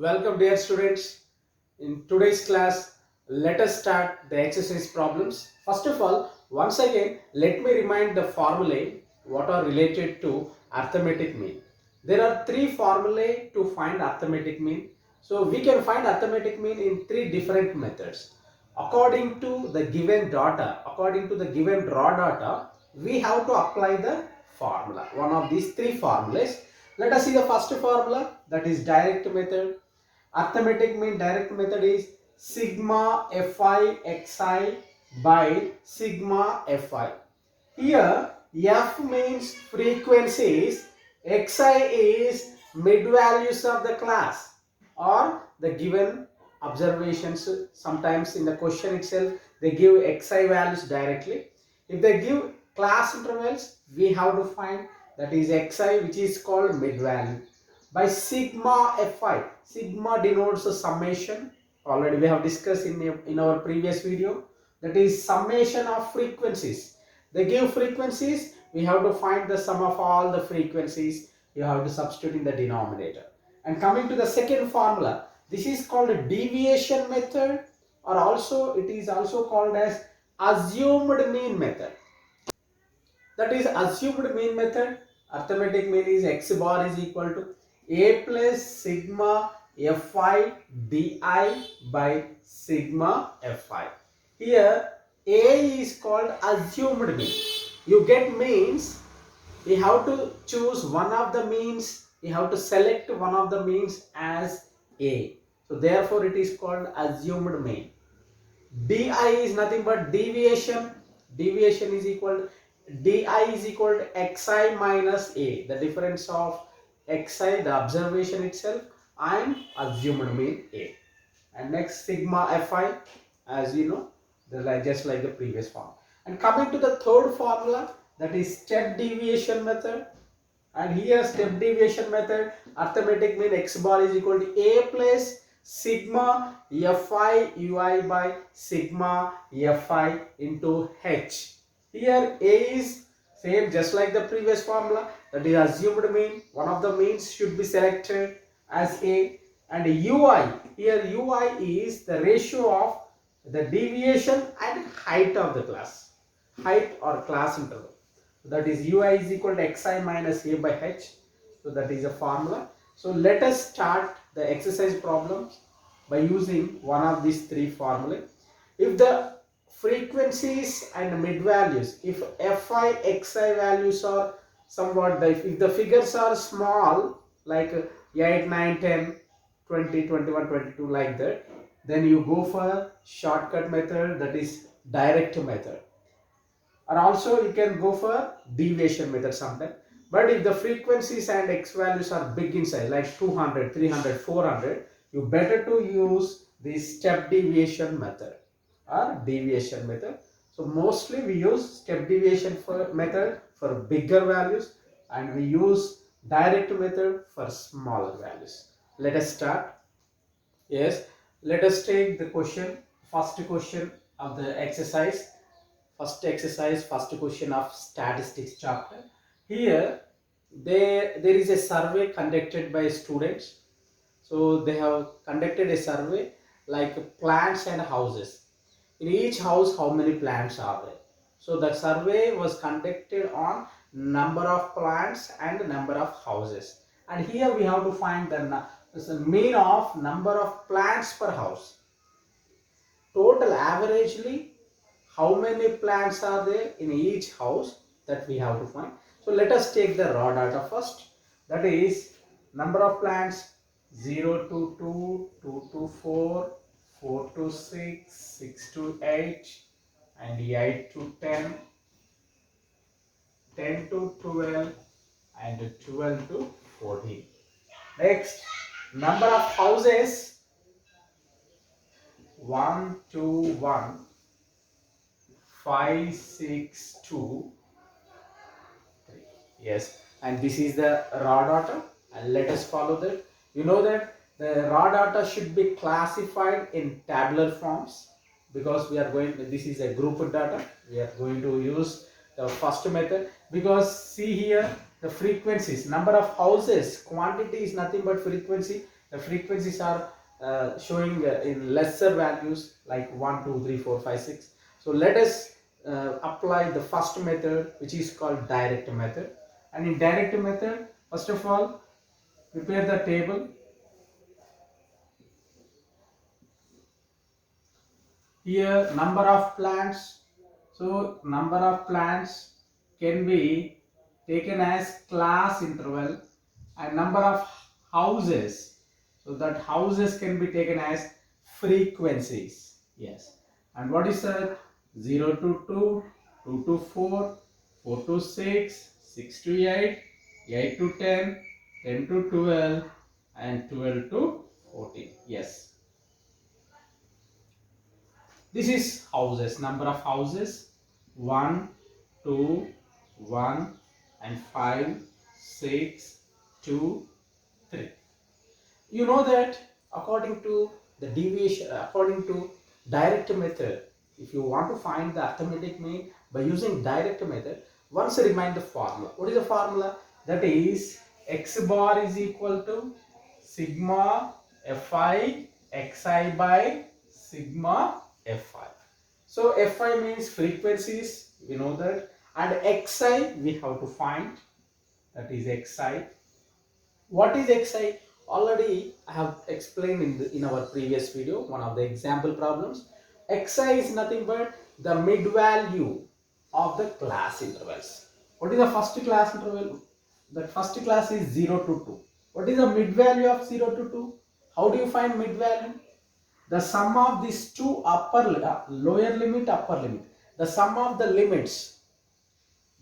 Welcome dear students. In today's class, let us start the exercise problems. First of all, once again, let me remind the formulae what are related to arithmetic mean. There are three formulae to find arithmetic mean. So we can find arithmetic mean in three different methods. According to the given raw data, we have to apply the formula. One of these three formulas. Let us see the first formula, that is direct method. Arithmetic mean direct method is sigma fi xi by sigma fi. Here f means frequencies, xi is mid values of the class or the given observations. Sometimes in the question itself they give xi values directly. If they give class intervals, we have to find that is xi, which is called mid value, by sigma fi. Sigma denotes a summation. Already we have discussed in our previous video, that is summation of frequencies. They give frequencies, we have to find the sum of all the frequencies. You have to substitute in the denominator. And coming to the second formula, this is called a deviation method, or also it is also called as assumed mean method. That is assumed mean method. Arithmetic mean is x bar is equal to a plus sigma fi di by sigma fi. Here a is called assumed mean. You get means, we have to choose one of the means, we have to select one of the means as a. So therefore it is called assumed mean. Di is nothing but deviation. Deviation is equal to di is equal to xi minus a. The difference of xi, the observation itself, and assumed mean a. And next sigma fi, as you know, just like the previous form. And coming to the third formula, that is step deviation method. And here step deviation method, arithmetic mean x bar is equal to a plus sigma fi ui by sigma fi into h. Here a is same just like the previous formula, that is assumed mean. One of the means should be selected as a. And ui, here ui is the ratio of the deviation and height of the class, height or class interval. That is ui is equal to xi minus a by h. So that is a formula. So let us start the exercise problems by using one of these three formulae. If the frequencies and mid values, if fi xi values are somewhat, if the figures are small like 8 9 10 20 21 22 like that, then you go for shortcut method, that is direct method. Or also you can go for deviation method sometime. But if the frequencies and x values are big in size like 200 300 400, you better to use the step deviation method or deviation method. So mostly we use step deviation method for bigger values, and we use direct method for smaller values. Let us start. Yes, let us take the question, first question of the exercise. First question of statistics chapter. Here there is a survey conducted by students. So they have conducted a survey like plants and houses. In each house, how many plants are there? So the survey was conducted on number of plants and number of houses. And here we have to find the mean of number of plants per house. Total averagely how many plants are there in each house, that we have to find. So let us take the raw data first. That is number of plants 0 to 2, 2 to 4, 4 to 6, 6 to 8, and 8 to 10, 10 to 12, and 12 to 14. Next, number of houses 1 to 1, 5 6 2 3. Yes, and this is the raw data, and let us follow that. You know that the raw data should be classified in tabular forms, because we are going, this is a grouped data, we are going to use the first method. Because see here the frequencies, number of houses, quantity is nothing but frequency. The frequencies are showing in lesser values like 1, 2, 3, 4, 5, 6. So let us apply the first method, which is called direct method. And in direct method, first of all, prepare the table. Here number of plants. So number of plants can be taken as class interval, and number of houses, so that houses can be taken as frequencies. Yes. And what is that? 0 to 2, 2 to 4, 4 to 6, 6 to 8, 8 to 10, 10 to 12, and 12 to 14. Yes. This is houses, number of houses: 1, 2, 1, and 5, 6, 2, 3. You know that according to the deviation, according to direct method, if you want to find the arithmetic mean by using direct method, once remind the formula. What is the formula? That is x bar is equal to sigma fi xi by sigma fi. So fi means frequencies, we know that, and xi we have to find, that is xi. What is xi? Already I have explained in our previous video, one of the example problems. Xi is nothing but the mid value of the class intervals. What is the first class interval? The first class is 0 to 2. What is the mid value of 0 to 2? How do you find mid value? The sum of these two lower limit, upper limit. The sum of the limits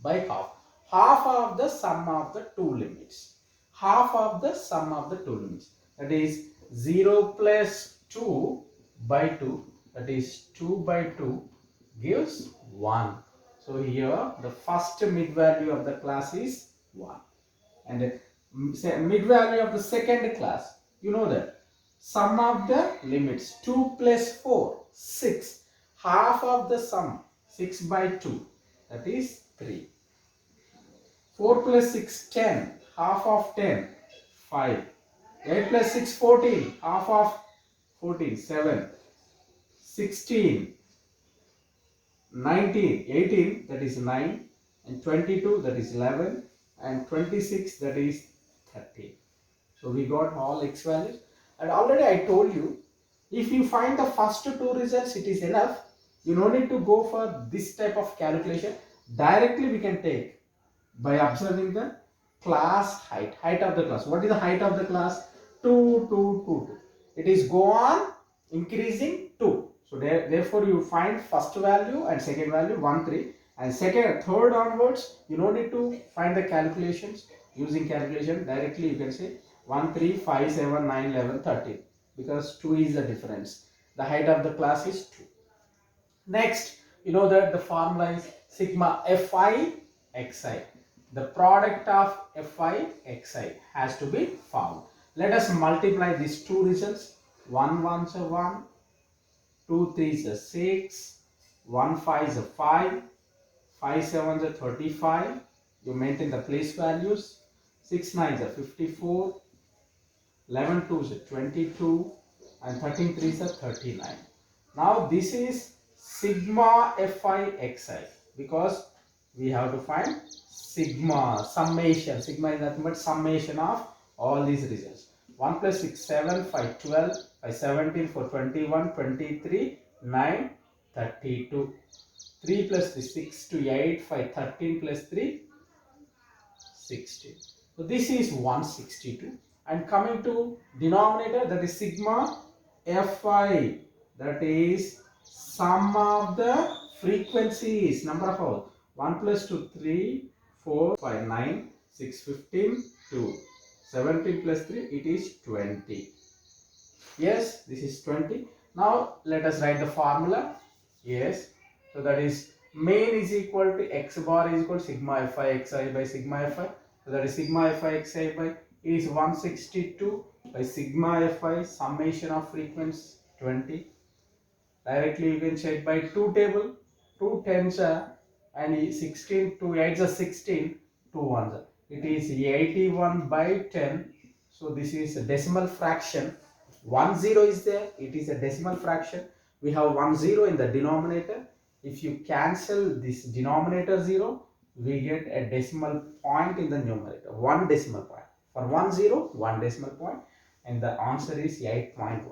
by half. Half of the sum of the two limits. Half of the sum of the two limits. That is 0 plus 2 by 2. That is 2 by 2 gives 1. So here the first mid value of the class is 1. And the mid value of the second class, you know that sum of the limits 2 plus 4, 6. Half of the sum, 6 by 2, that is 3. 4 plus 6, 10. Half of 10, 5. 8 plus 6, 14. Half of 14, 7. 16, 19, 18, that is 9. And 22, that is 11. And 26, that is 13. So we got all x values. And already I told you, if you find the first two results, it is enough. You don't need to go for this type of calculation. Directly we can take by observing the class height of the class. What is the height of the class? 2, 2, 2, 2. It is go on increasing 2. So therefore you find first value and second value 1, 3, and third onwards you don't need to find the calculations. Using calculation directly you can say 1, 3, 5, 7, 9, 11, 13, because 2 is the difference. The height of the class is 2. Next, you know that the formula is sigma fi xi. The product of fi xi has to be found. Let us multiply these two results. 1 1 is 1, 2 3 is 6, 1 5 is 5, 5 7 is 35. You maintain the place values. 6 9 is 54, 11 2 is 22, and 13 3 is 39. Now this is sigma fi xi, because we have to find sigma, summation. Sigma is nothing but summation of all these results. 1 plus 6, 7, 5, 12, 5, 17, 4, 21, 23, 9, 32. 3 plus 3, 6 to 8, 5, 13 plus 3, 16. So this is 162. And coming to denominator, that is sigma fi, that is sum of the frequencies, number of hours. 1 plus 2, 3, 4, 5, 9, 6, 15, 2. 17 plus 3, it is 20. Yes, this is 20. Now let us write the formula. Yes, so that is main is equal to x bar is equal to sigma fi xi by sigma fi. So that is sigma fi xi by is 162 by sigma fi, summation of frequency 20. Directly you can check by 2 table. 2 tens and 16, 2 8s are 16, 2 ones. It is 81 by 10. So this is a decimal fraction. 10 is there, it is a decimal fraction. We have 10 in the denominator. If you cancel this denominator 0, we get a decimal point in the numerator, one decimal point. For 10, one decimal point, and the answer is 8.1.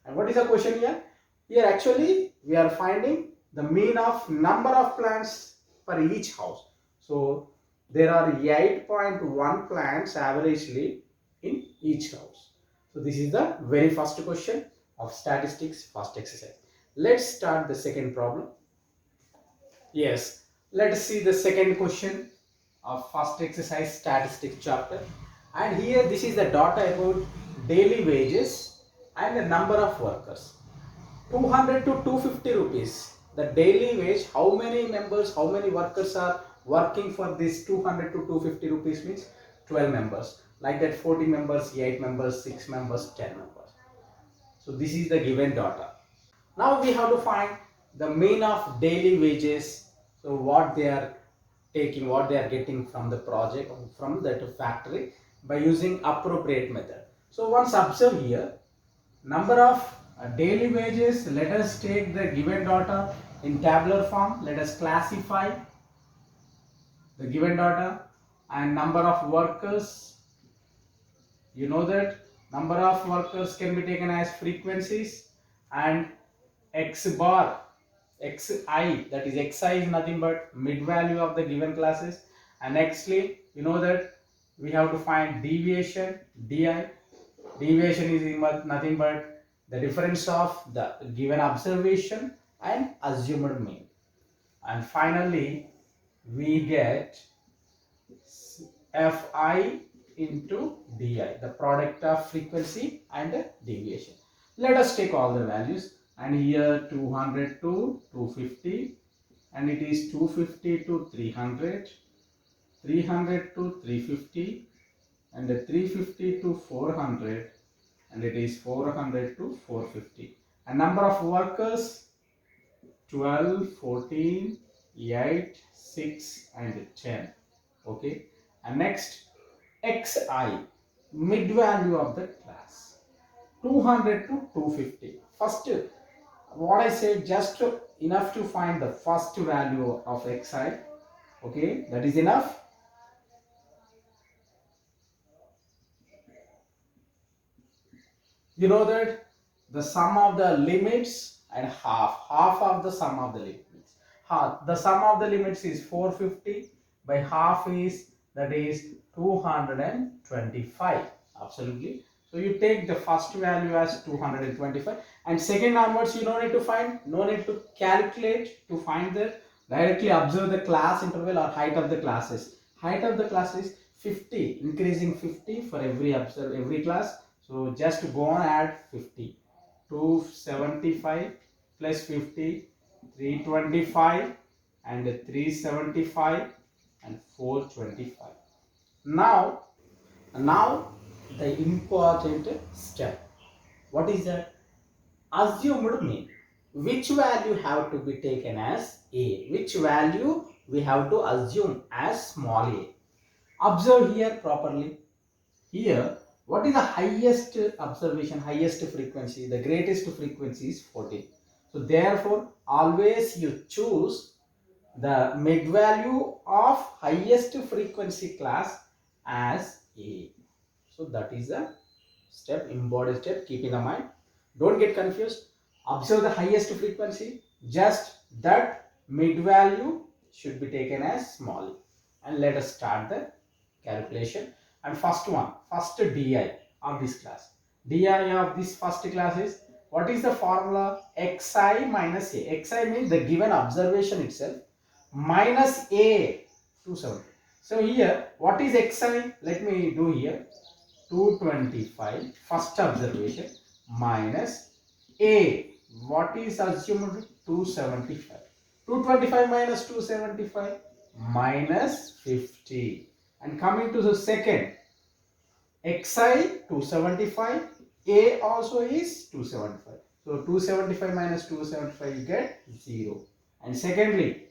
And what is the question here? Here actually we are finding the mean of number of plants per each house. So there are 8.1 plants averagely in each house. So this is the very first question of statistics first exercise. Let's start the second problem. Yes, let's see the second question of first exercise statistics chapter. And here this is the data about daily wages and the number of workers. 200 to 250 rupees. The daily wage, how many members, how many workers are working for this 200 to 250 rupees means 12 members. Like that 40 members, 8 members, 6 members, 10 members. So this is the given data. Now we have to find the mean of daily wages. So what they are taking, what they are getting from the project, from that factory by using appropriate method. So once observe here, number of daily wages, let us take the given data in tabular form. Let us classify the given data, and number of workers, you know that number of workers can be taken as frequencies, and x bar, xi, that is xi is nothing but mid value of the given classes, and nextly you know that we have to find deviation, di. Deviation is nothing but the difference of the given observation and assumed mean. And finally we get fi into di, the product of frequency and deviation. Let us take all the values, and here 200 to 250, and it is 250 to 300, 300 to 350, and 350 to 400, and it is 400 to 450. And number of workers 12, 14, 8, 6 and 10. Okay, and next xi, mid value of the class, 200 to 250. First, what I said, just enough to find the first value of xi. Okay, that is enough. You know that the sum of the limits and half of the sum of the limits. The sum of the limits is 450 by half is, that is 225. Absolutely. So you take the first value as 225, and second onwards you no need to find, no need to calculate to find that. Directly observe the class interval or height of the classes. Height of the class is 50, increasing 50 for every class. So just go on, add 50, 275 plus 50, 325 and 375 and 425. Now the important step. What is that? Assumed mean. Which value have to be taken as a? Which value we have to assume as small a? Observe here properly. Here, what is the highest observation, highest frequency? The greatest frequency is 14. So therefore, always you choose the mid value of highest frequency class as A. So that is a step, important step, keep in the mind. Don't get confused. Observe the highest frequency, just that mid value should be taken as small. And let us start the calculation. And first di of this class. Di of this first class is, what is the formula? Xi minus a. Xi means the given observation itself minus a, 270. So here, what is xi? Let me do here. 225 first observation minus a. What is assumed? 275. 225 minus 275 minus 50. And coming to the second, xi 275, a also is 275. So 275 minus 275 you get 0. And secondly,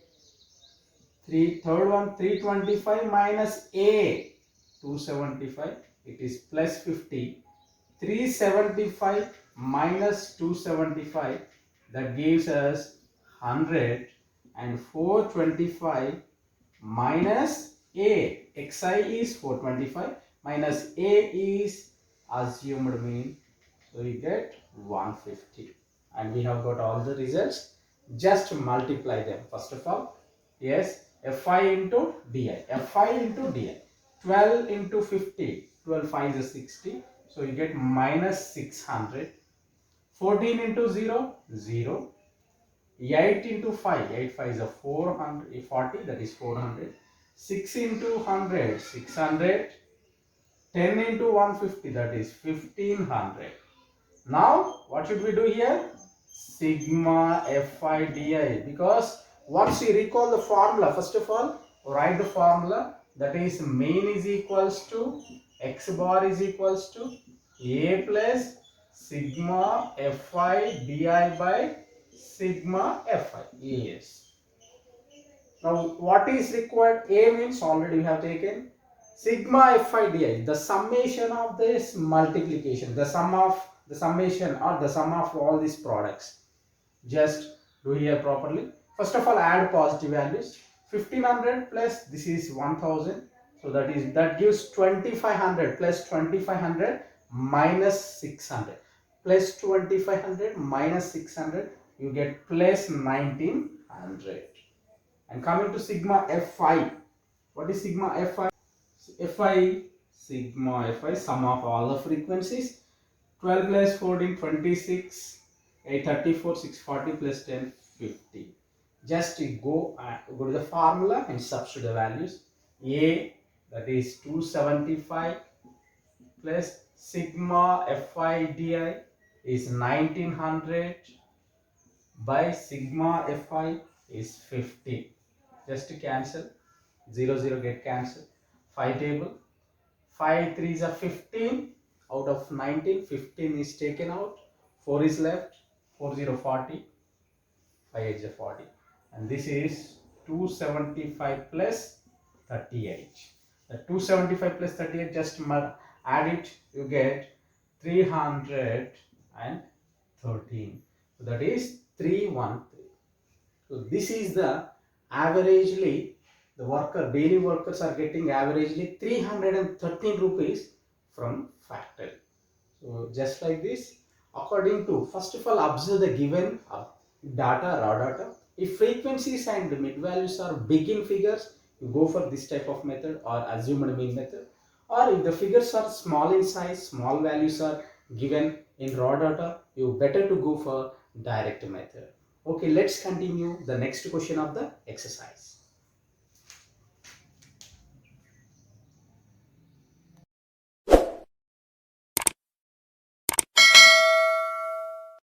third one, 325 minus a 275 it is plus 50. 375 minus 275, that gives us 100, and 425 minus A, xi is 425 minus A is assumed mean, so we get 150, and we have got all the results. Just multiply them first of all. Yes, Fi into Di, Fi into Di, 12 into 50, 12 5 is 60, so you get minus 600. 14 into 0, 0. 8 into 5, 8 5 is a 440, that is 400. 6 into 100, 600. 10 into 150, that is 1500. Now, what should we do here? Sigma Fi Di, because once you recall the formula, first of all, write the formula, that is mean is equals to x bar is equals to A plus sigma Fi Di by sigma Fi. Yes. Now, what is required? A means already we have taken. Sigma Fi Di, the summation of this multiplication, the summation or the sum of all these products. Just do here properly. First of all, add positive values. 1500 plus this is 1000, so that gives 2500 plus 2500 minus 600 plus 2500 minus 600, you get plus 1900. And coming to sigma Fi, what is sigma Fi? Fi, sigma Fi, sum of all the frequencies. 12 plus 14, 26, 834, 640 plus 10, 50. Just go to the formula and substitute the values. A, that is 275 plus sigma Fi Di is 1900 by sigma Fi is 50. Just to cancel, 0 0 get cancelled. 5 table, 5 3s are 15, out of 19 15 is taken out, 4 is left, 4 0 40, 5 8 is 40, and this is 275 plus 38. The 275 plus 38, just add it, you get 313, so that is 313. So this is the averagely, the daily workers are getting averagely 313 rupees from factory. So just like this, according to, first of all, observe the given data, raw data. If frequencies and mid values are big in figures, you go for this type of method or assumed mean method. Or if the figures are small in size, small values are given in raw data, you better to go for direct method. Okay, let's continue the next question of the exercise.